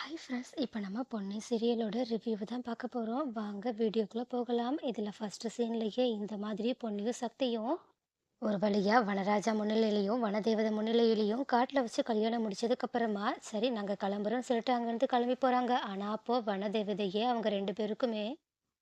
Hi friends, இப்போ நம்ம Ponni சீரியலோட review தான் பார்க்க போகிறோம். வாங்க வீடியோக்குள்ளே போகலாம். இதில் ஃபஸ்ட்டு சீன்லேயே இந்த மாதிரி பொன்னியும் சக்தியும் ஒரு வழியாக வனராஜா முன்னிலையிலையும் வனதேவதை முன்னிலையிலையும் காட்டில் வச்சு கல்யாணம் முடிச்சதுக்கப்புறமா சரி நாங்கள் கிளம்புறோம்னு சொல்லிட்டு அங்கேருந்து கிளம்பி போகிறாங்க. ஆனால் அப்போது வனதேவதையே அவங்க ரெண்டு பேருக்குமே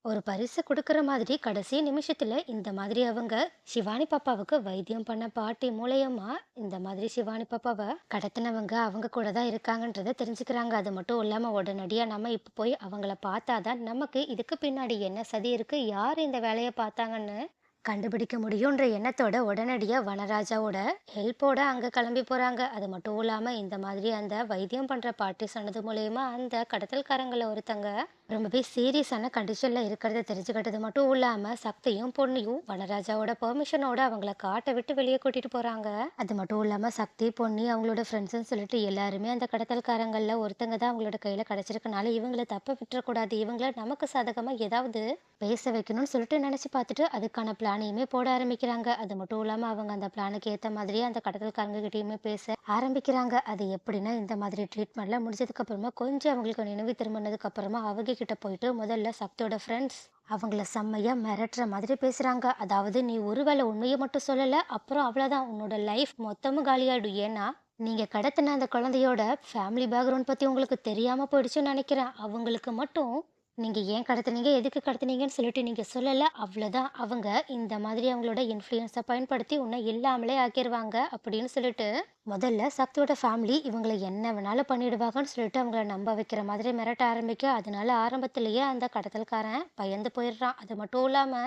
ஒரு பரிசு குடுக்குற மாதிரி கடைசி நிமிஷத்துல இந்த மாதிரி அவங்க சிவானி பாப்பாவுக்கு வைத்தியம் பண்ண பாட்டி மூலியமா இந்த மாதிரி சிவானி பாப்பாவை கடத்தினவங்க அவங்க கூட தான் இருக்காங்கன்றத தெரிஞ்சுக்கிறாங்க. அது மட்டும் இல்லாம உடனடியா நம்ம இப்ப போய் அவங்கள பார்த்தாதான் நமக்கு இதுக்கு பின்னாடி என்ன சதி இருக்கு, யார் இந்த வேலையை பார்த்தாங்கன்னு கண்டுபிடிக்க முடியுன்ற எண்ணத்தோட உடனடியா வனராஜாவோட ஹெல்ப்போட அங்க கிளம்பி போறாங்க. அது மட்டும் இல்லாம இந்த மாதிரி அந்த வைத்தியம் பண்ற பாட்டி சொன்னது மூலியமா அந்த கடத்தல்காரங்கள ஒருத்தங்க ரொம்பவே சீரியஸான கண்டிஷன்ல இருக்கிறத தெரிஞ்சுக்கிட்டது மட்டும் இல்லாம சக்தியும் பொன்னியும் வனராஜாவோட பெர்மிஷனோட அவங்கள காட்டை விட்டு வெளியே கூட்டிட்டு போறாங்க. அது மட்டும் இல்லாம சக்தி பொன்னி அவங்களோட ஃப்ரெண்ட்ஸ்ன்னு சொல்லிட்டு எல்லாருமே அந்த கடத்தல்காரங்கள்ல ஒருத்தங்க தான் அவங்களோட கையில கிடைச்சிருக்கனால இவங்கள தப்ப விட்டுறக்கூடாது, இவங்கள நமக்கு சாதகமா ஏதாவது பேச வைக்கணும்னு சொல்லிட்டு நினைச்சு பார்த்துட்டு அதுக்கான பிளானையுமே போட ஆரம்பிக்கிறாங்க. அது மட்டும் இல்லாம அவங்க அந்த பிளானுக்கு ஏத்த மாதிரியே அந்த கடத்தல்காரங்க கிட்டயுமே பேச ஆரம்பிக்கிறாங்க. அது எப்படின்னா இந்த மாதிரி ட்ரீட்மெண்ட்லாம் முடிச்சதுக்கு அப்புறமா கொஞ்சம் அவங்களுக்கு நினைவு திரும்பினதுக்கு அப்புறமா அவங்க கிட்ட போயிட்டு முதல்ல சக்தியோட ஃப்ரெண்ட்ஸ் அவங்கள செம்மையா மிரட்டுற மாதிரி பேசுறாங்க. அதாவது நீ ஒருவேளை உண்மையை மட்டும் சொல்லல, அப்புறம் அவ்வளவுதான், உன்னோட லைஃப் மொத்தமும் காலியாயிடும். ஏன்னா நீங்க கடத்தின அந்த குழந்தையோட ஃபேமிலி பேக்ரவுண்ட் பத்தி உங்களுக்கு தெரியாம போயிடுச்சுன்னு நினைக்கிறேன். அவங்களுக்கு மட்டும் நீங்க ஏன் கடத்துனீங்க, எதுக்கு கடத்துனீங்கன்னு சொல்லிட்டு நீங்க சொல்லல, அவ்வளோதான். அவங்க இந்த மாதிரி அவங்களோட இன்ஃப்ளூயன்ஸை பயன்படுத்தி உன்னை இல்லாமலே ஆக்கிருவாங்க அப்படின்னு சொல்லிட்டு முதல்ல சக்தியோட ஃபேமிலி இவங்களை என்ன வேணாலும் பண்ணிடுவாங்கன்னு சொல்லிட்டு அவங்கள நம்ப வைக்கிற மாதிரி மிரட்ட ஆரம்பிக்க, அதனால ஆரம்பத்திலேயே அந்த கடத்தல்காரன் பயந்து போயிடுறான். அது மட்டும் இல்லாம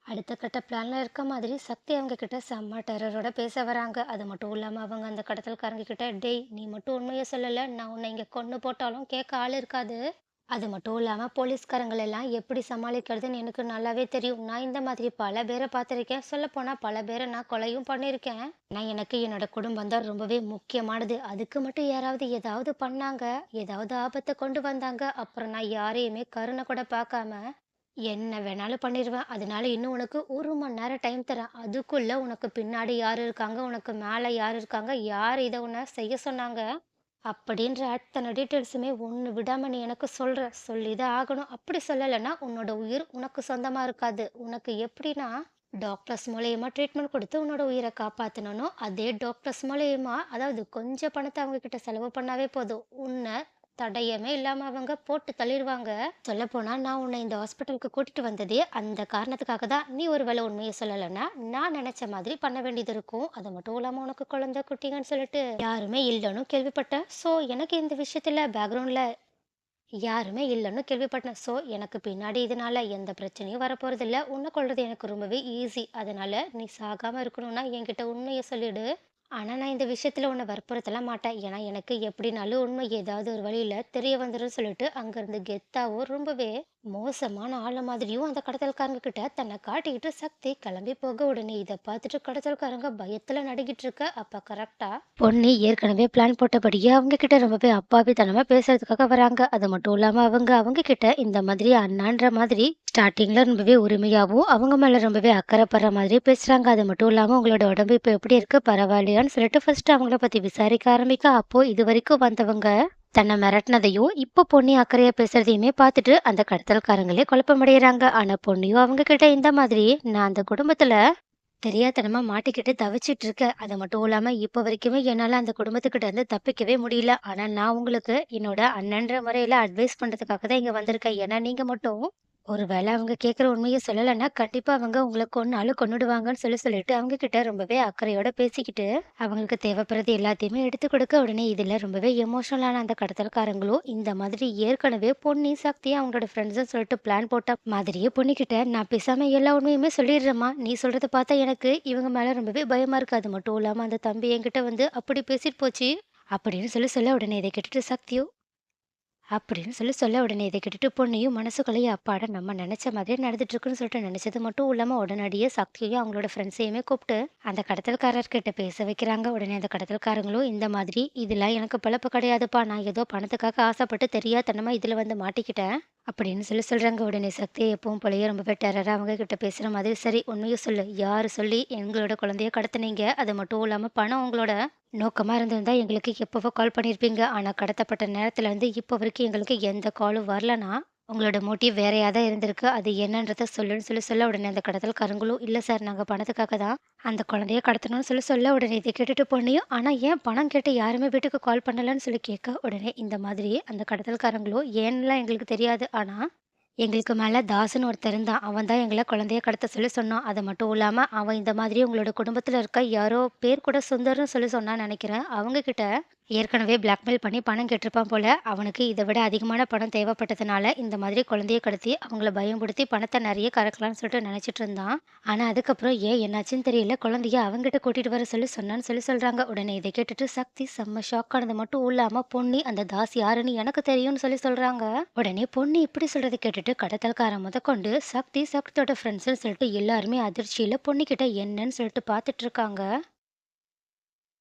அடுத்த கட்ட பிளான்ல இருக்க மாதிரி சக்தி அவங்க கிட்ட செம்ம டெரரோட பேச வராங்க. அது மட்டும் இல்லாம அவங்க அந்த கடத்தல்காரங்க கிட்ட டேய் நீ மட்டும் உண்மையை சொல்லல, நான் உன்னை இங்க கொன்னு போட்டாலும் கேட்க ஆள் இருக்காது. அது மட்டும் இல்லாம போலீஸ்காரங்கள எல்லாம் எப்படி சமாளிக்கிறதுன்னு எனக்கு நல்லாவே தெரியும். நான் இந்த மாதிரி பல பேரை பார்த்துருக்கேன். சொல்லப்போனா பல பேரை நான் கொலையும் பண்ணியிருக்கேன். நான் எனக்கு என்னோட குடும்பம் தான் ரொம்பவே முக்கியமானது. அதுக்கு மட்டும் யாராவது ஏதாவது பண்ணாங்க, ஏதாவது ஆபத்தை கொண்டு வந்தாங்க, அப்புறம் நான் யாரையுமே கருணை கூட பார்க்காம என்ன வேணாலும் பண்ணிருவேன். அதனால இன்னும் உனக்கு 1 மணி நேரம் டைம் தரேன். அதுக்குள்ள உனக்கு பின்னாடி யாரு இருக்காங்க, உனக்கு மேல யாரு இருக்காங்க, யார் இதை உன்னை செய்ய சொன்னாங்க அப்படின்ற அத்தனை டீட்டெயில்ஸுமே ஒன்று விடாம நீ எனக்கு சொல்லிதான் ஆகணும். அப்படி சொல்லலைன்னா உன்னோட உயிர் உனக்கு சொந்தமா இருக்காது. உனக்கு எப்படின்னா டாக்டர்ஸ் மூலியமா ட்ரீட்மெண்ட் கொடுத்து உன்னோட உயிரை காப்பாற்றணும். அதே டாக்டர்ஸ் மூலியமா அதாவது கொஞ்சம் பணத்தை அவங்க கிட்ட செலவு பண்ணாவே போதும், உன்னை தடயமே இல்லாம அவங்க போட்டு தள்ளிடுவாங்க. சொல்லப்போனா நான் உன்னை இந்த ஹாஸ்பிட்டலுக்கு கூட்டிட்டு வந்ததே அந்த காரணத்துக்காக தான். நீ ஒரு வேளை உண்மையை சொல்லலைன்னா நான் நினைச்ச மாதிரி பண்ண வேண்டியது இருக்கும். அது மட்டும் இல்லாம உனக்கு குழந்தை குட்டிங்கன்னு சொல்லிட்டு யாருமே இல்லைன்னு கேள்விப்பட்டேன். ஸோ எனக்கு இந்த விஷயத்துல பேக்ரவுண்ட்ல யாருமே இல்லைன்னு கேள்விப்பட்டேன். ஸோ எனக்கு பின்னாடி இதனால எந்த பிரச்சனையும் வரப்போறது இல்ல. உன்னை கொல்றது எனக்கு ரொம்பவே ஈஸி. அதனால நீ சாகாம இருக்கணும்னா என்கிட்ட உண்மையை சொல்லிடு. ஆனா நான் இந்த விஷயத்துல உன்னை வற்புறுத்தலாம் மாட்டேன். ஏன்னா எனக்கு எப்படினாலும் உண்மை ஏதாவது ஒரு வழியில தெரிய வந்துடும் சொல்லிட்டு அங்கிருந்து கெத்தாவோ ரொம்பவே மோசமான ஆள மாதிரியும் அந்த கடத்தல்காரங்க கிட்ட தன்னை காட்டிக்கிட்டு சக்தி கிளம்பி போக, உடனே இதை பார்த்துட்டு கடத்தல்காரங்க பயத்துல நடுங்கிட்டு இருக்க. அப்ப கரெக்டா பொன்னி ஏற்கனவே பிளான் போட்டபடியே அவங்க கிட்ட ரொம்பவே அப்பாவித்தனமா பேசுறதுக்காக வராங்க. அது மட்டும் இல்லாம அவங்க அவங்க கிட்ட இந்த மாதிரி அண்ணான்ற மாதிரி ஸ்டார்டிங்ல ரொம்பவே உரிமையாவும் அவங்க மேல ரொம்பவே அக்கறைப்படுற மாதிரி பேசுறாங்க. அது மட்டும் இல்லாம உங்களோட உடம்பு இப்ப எப்படி இருக்கு, பரவாயில்லையான்னு சொல்லிட்டு ஃபர்ஸ்ட் அவங்கள பத்தி விசாரிக்க ஆரம்பிக்க, அப்போ இது வரைக்கும் வந்தவங்க தன்னை மிரட்டினதையும் இப்போ பொன்னி அக்கறையா பேசுறதையுமே பார்த்துட்டு அந்த கடத்தல்காரங்களே குழப்பமடைகிறாங்க. ஆனா பொன்னியும் அவங்க கிட்ட இந்த மாதிரி நான் அந்த குடும்பத்துல தெரியாத்தனமா மாட்டிக்கிட்டு தவிச்சிட்டு இருக்கேன். அது மட்டும் இல்லாம இப்ப வரைக்குமே என்னால அந்த குடும்பத்துக்கிட்ட இருந்து தப்பிக்கவே முடியல. ஆனா நான் உங்களுக்கு என்னோட அண்ணன்ற முறையில அட்வைஸ் பண்றதுக்காக தான் இங்க வந்திருக்கேன். ஏன்னா நீங்க மட்டும் ஒரு வேளை அவங்க கேட்குற உண்மைய சொல்லலைன்னா கண்டிப்பா அவங்க உங்களை கொன்னாலும் கொன்னுடுவாங்கன்னு சொல்லிட்டு அவங்க கிட்ட ரொம்பவே அக்கறையோட பேசிக்கிட்டு அவங்களுக்கு தேவைப்படுறது எல்லாத்தையுமே எடுத்து கொடுக்க, உடனே இதுல ரொம்பவே எமோஷனலான அந்த கடத்தல்காரங்களும் இந்த மாதிரி ஏற்கனவே பொன்னி சக்தி அவங்களோட ஃப்ரெண்ட்ஸும் சொல்லிட்டு பிளான் போட்ட மாதிரியே பொண்ணுகிட்ட நான் பேசாம எல்லா உண்மையுமே சொல்லிடுறேம்மா, நீ சொல்றத பார்த்தா எனக்கு இவங்க மேல ரொம்பவே பயமா இருக்கு. அது மட்டும் இல்லாம அந்த தம்பி என்கிட்ட வந்து அப்படி பேசிட்டு போச்சு அப்படின்னு சொல்ல உடனே இதை கேட்டுட்டு சக்தியும் அப்படின்னு சொல்ல உடனே இதை கேட்டுட்டு பொண்ணையும் மனசுக்குள்ளேயே அப்பாட நம்ம நினைச்ச மாதிரியே நடந்துட்டு இருக்குன்னு சொல்லிட்டு நினைச்சது மட்டும் இல்லாம உடனடியே சக்தியையும் அவங்களோட ஃப்ரெண்ட்ஸையுமே கூப்பிட்டு அந்த கடத்தல்காரர்கிட்ட பேச வைக்கிறாங்க. உடனே அந்த கடத்தல்காரங்களும் இந்த மாதிரி இதெல்லாம் எனக்கு பழப்பு கிடையாதுப்பா, நான் ஏதோ பணத்துக்காக ஆசைப்பட்டு தெரியாதனமா இதுல வந்து மாட்டிக்கிட்டேன். அப்படின்னு சொல்றாங்க. உடனே சக்தி எப்பவும் போலயே ரொம்பவே டெரரா அவங்க கிட்ட பேசுற மாதிரி, "சரி உண்மைய சொல்லு. யாரு சொல்லி எங்களோட குழந்தைய கடத்துனீங்க? அது மட்டும் இல்லாம பணம் உங்களோட நோக்கமா இருந்திருந்தா எங்களுக்கு எப்பவோ கால் பண்ணியிருப்பீங்க. ஆனா கடத்தப்பட்ட நேரத்துலருந்து இப்போ வரைக்கும் எங்களுக்கு எந்த காலும் வரலனா, உங்களோட மோட்டிவ் வேறயா தான் இருந்திருக்கு. அது என்னன்றத சொல்லுன்னு சொல்ல, உடனே அந்த கடத்தல்காரங்களும், "இல்ல சார் நாங்க பணத்துக்காக தான் அந்த குழந்தைய கடத்தணும்னு சொல்ல, உடனே இத கேட்டுட்டு பொண்ணையும், "ஆனா ஏன் பணம் கேட்டு யாருமே வீட்டுக்கு கால் பண்ணலன்னு?" சொல்லி கேட்க, உடனே இந்த மாதிரி அந்த கடத்தல்காரங்களும், "ஏன்னுலாம் எங்களுக்கு தெரியாது. ஆனா எங்களுக்கு மேல தாசுன்னு ஒருத்தன் இருந்தான். அவன் தான் எங்கள குழந்தைய கடத்த சொல்லி சொன்னான். அது மட்டும் இல்லாம, அவன் இந்த மாதிரி உங்களோட குடும்பத்தில இருக்க யாரோ பேர் கூட சுந்தர்ன்னு சொல்லி சொன்னான்னு நெனைக்கிறேன். அவங்க கிட்ட ஏற்கனவே பிளாக்மெயில் பண்ணி பணம் கேட்டிருப்பான் போல. அவனுக்கு இத விட அதிகமான பணம் தேவைப்பட்டதுனால, இந்த மாதிரி குழந்தைய கடத்தி அவங்கள பயம்படுத்தி பணத்த நெறைய கறக்கலான்னு சொல்லிட்டு நெனைச்சிட்டு இருந்தான். ஆனா அதுக்கப்புறம் ஏன் என்னாச்சுன்னு தெரியல. குழந்தைய அவன்கிட்ட கூட்டிட்டு வர சொல்லி சொன்னான்னு சொல்றாங்க. உடனே இத கேட்டுட்டு சக்தி செம்ம ஷாக் ஆனது மட்டும் இல்லாம, பொன்னி அந்த தாஸ் யாருன்னு எனக்கு தெரியும்னு சொல்றாங்க. உடனே பொன்னி இப்படி சொல்றத கேட்டுட்டு கடத்தல்காரன் முதற்கொண்டு சக்தியோட ஃப்ரெண்ட்ஸ்ன்னு சொல்லிட்டு எல்லாருமே அதிர்ச்சியில பொன்னிக்கிட்ட என்னன்னு சொல்லிட்டு பார்த்துட்டு இருக்காங்க.